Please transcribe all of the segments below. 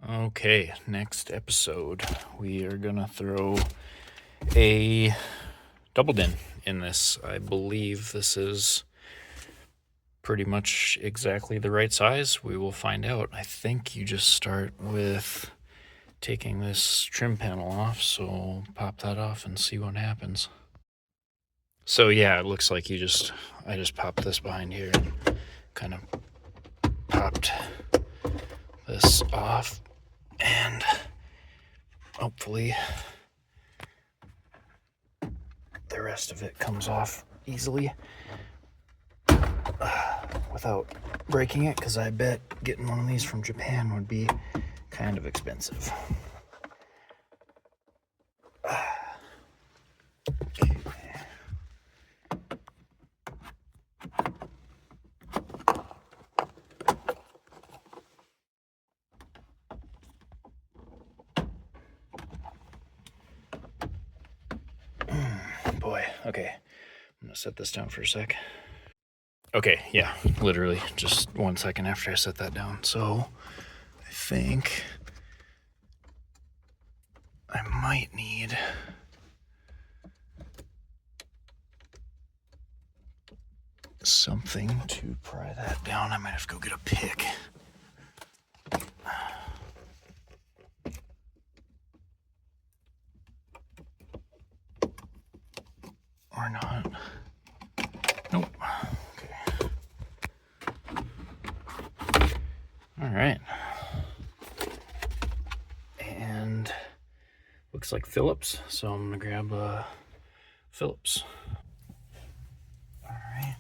Okay, next episode, we are gonna throw a double din in this. I believe this is pretty much exactly the right size. We will find out. I think you just start with taking this trim panel off, so pop that off and see what happens. So yeah, it looks like I just popped this behind here and kind of popped this off, and hopefully the rest of it comes off easily without breaking it, because I bet getting one of these from Japan would be kind of expensive. Okay. Boy, okay. I'm gonna set this down for a sec. Okay, yeah, literally just 1 second after I set that down. So I think I might need something to pry that down. I might have to go get a pick. Or not. Nope. Okay. All right. And looks like Phillips, so I'm gonna grab Phillips. All right.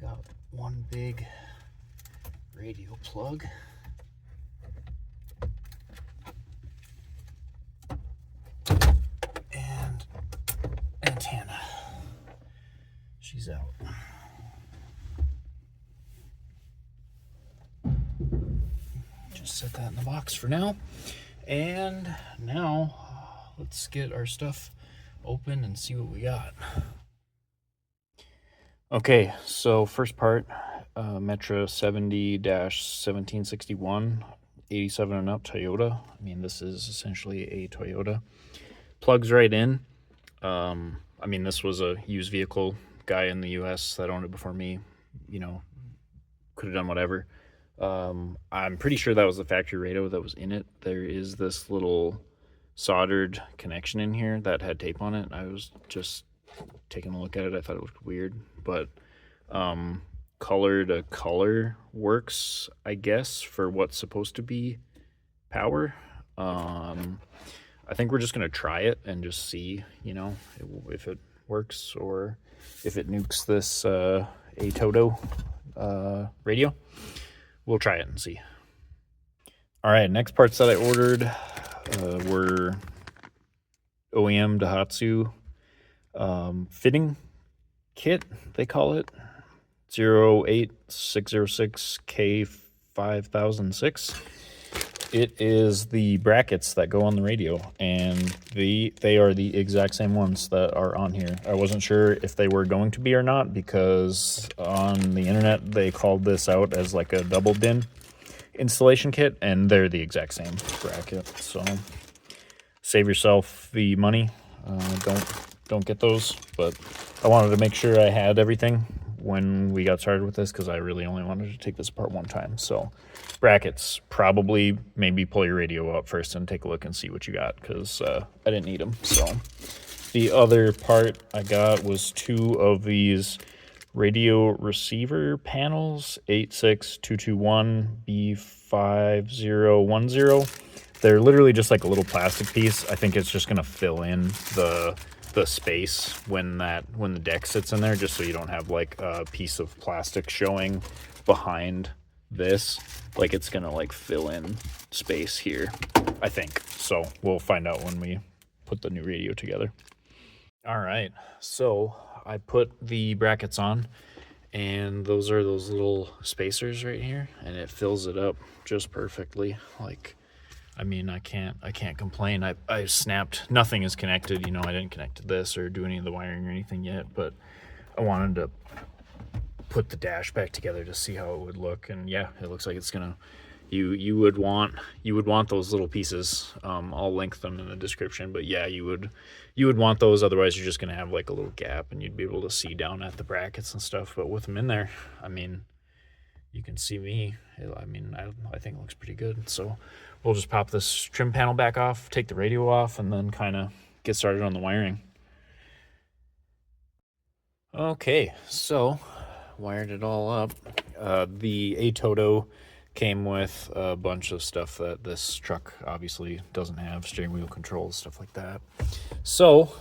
Got one big radio plug. And antenna. She's out. Just set that in the box for now. And now let's get our stuff open and see what we got. Okay, so first part, Metra 70-1761, 87 and up Toyota. I mean, this is essentially a Toyota. Plugs right in. I mean, this was a used vehicle. Guy in the US that owned it before me, you know, could have done whatever. I'm pretty sure that was the factory radio that was in it. There is this little soldered connection in here that had tape on it. I was just taking a look at it. I thought it looked weird, but color to color works, I guess, for what's supposed to be power. I think we're just gonna try it and just see, you know, if it works or if it nukes this Toto radio. We'll try it and see. All right, next parts that I ordered were OEM Daihatsu fitting kit, they call it, 08606 K5006. It is the brackets that go on the radio, and they are the exact same ones that are on here. I wasn't sure if they were going to be or not, because on the internet they called this out as like a double din installation kit, and they're the exact same bracket. So save yourself the money. Don't get those, but I wanted to make sure I had everything when we got started with this, because I really only wanted to take this apart one time. So brackets, probably maybe pull your radio out first and take a look and see what you got, because I didn't need them. So the other part I got was 2 of these radio receiver panels, 86221B5010. They're literally just like a little plastic piece. I think it's just gonna fill in the space when the deck sits in there, just so you don't have like a piece of plastic showing behind this, like it's gonna like fill in space here, I think. So we'll find out when we put the new radio together. All right, so I put the brackets on, and those are those little spacers right here, and it fills it up just perfectly. Like, I mean, I can't complain. I snapped, nothing is connected, you know, I didn't connect to this or do any of the wiring or anything yet, but I wanted to put the dash back together to see how it would look. And yeah, it looks like it's gonna, you would want those little pieces. I'll link them in the description, but yeah, you would want those, otherwise you're just gonna have like a little gap and you'd be able to see down at the brackets and stuff. But with them in there, I mean, you can see me. I mean, I think it looks pretty good. So we'll just pop this trim panel back off, take the radio off, and then kind of get started on the wiring. Okay, so wired it all up. The A-Toto came with a bunch of stuff that this truck obviously doesn't have, steering wheel controls, stuff like that. So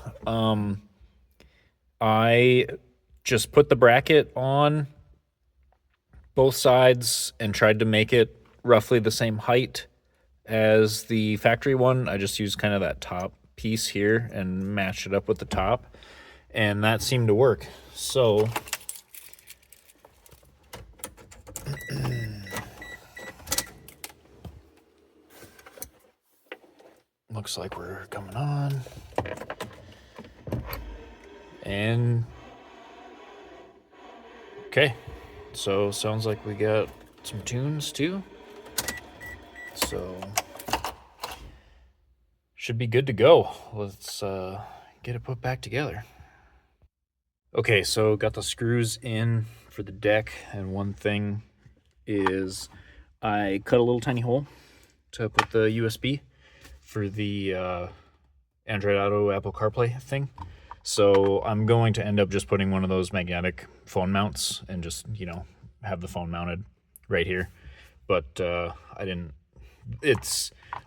I just put the bracket on both sides and tried to make it roughly the same height as the factory one. I just used kind of that top piece here and matched it up with the top, and that seemed to work. So looks like we're coming on, and okay, so sounds like we got some tunes too, so should be good to go. Let's get it put back together. Okay, so got the screws in for the deck, and one thing is I cut a little tiny hole to put the USB for the Android Auto Apple CarPlay thing. So I'm going to end up just putting one of those magnetic phone mounts and just, you know, have the phone mounted right here. But I'm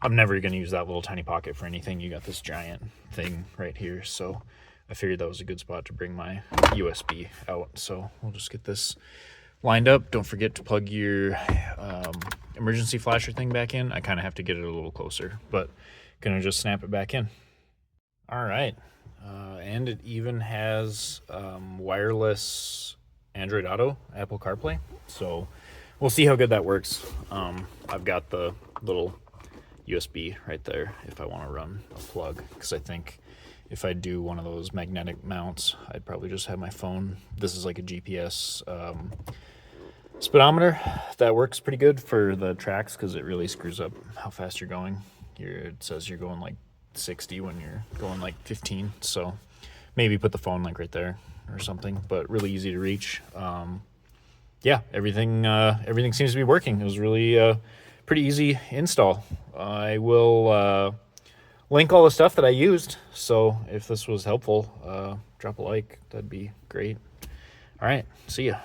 never going to use that little tiny pocket for anything. You got this giant thing right here. So I figured that was a good spot to bring my USB out. So we'll just get this lined up. Don't forget to plug your emergency flasher thing back in. I kind of have to get it a little closer, but gonna just snap it back in. All right, and it even has wireless Android Auto, Apple CarPlay. So we'll see how good that works. I've got the little USB right there if I want to run a plug, because I think if I do one of those magnetic mounts, I'd probably just have my phone. This is like a GPS speedometer that works pretty good for the tracks, because it really screws up how fast you're going. Here it says you're going like 60 when you're going like 15. So maybe put the phone like right there or something, but really easy to reach. Yeah, everything seems to be working. It was really pretty easy install. I will link all the stuff that I used. So if this was helpful, drop a like. That'd be great. All right, see ya.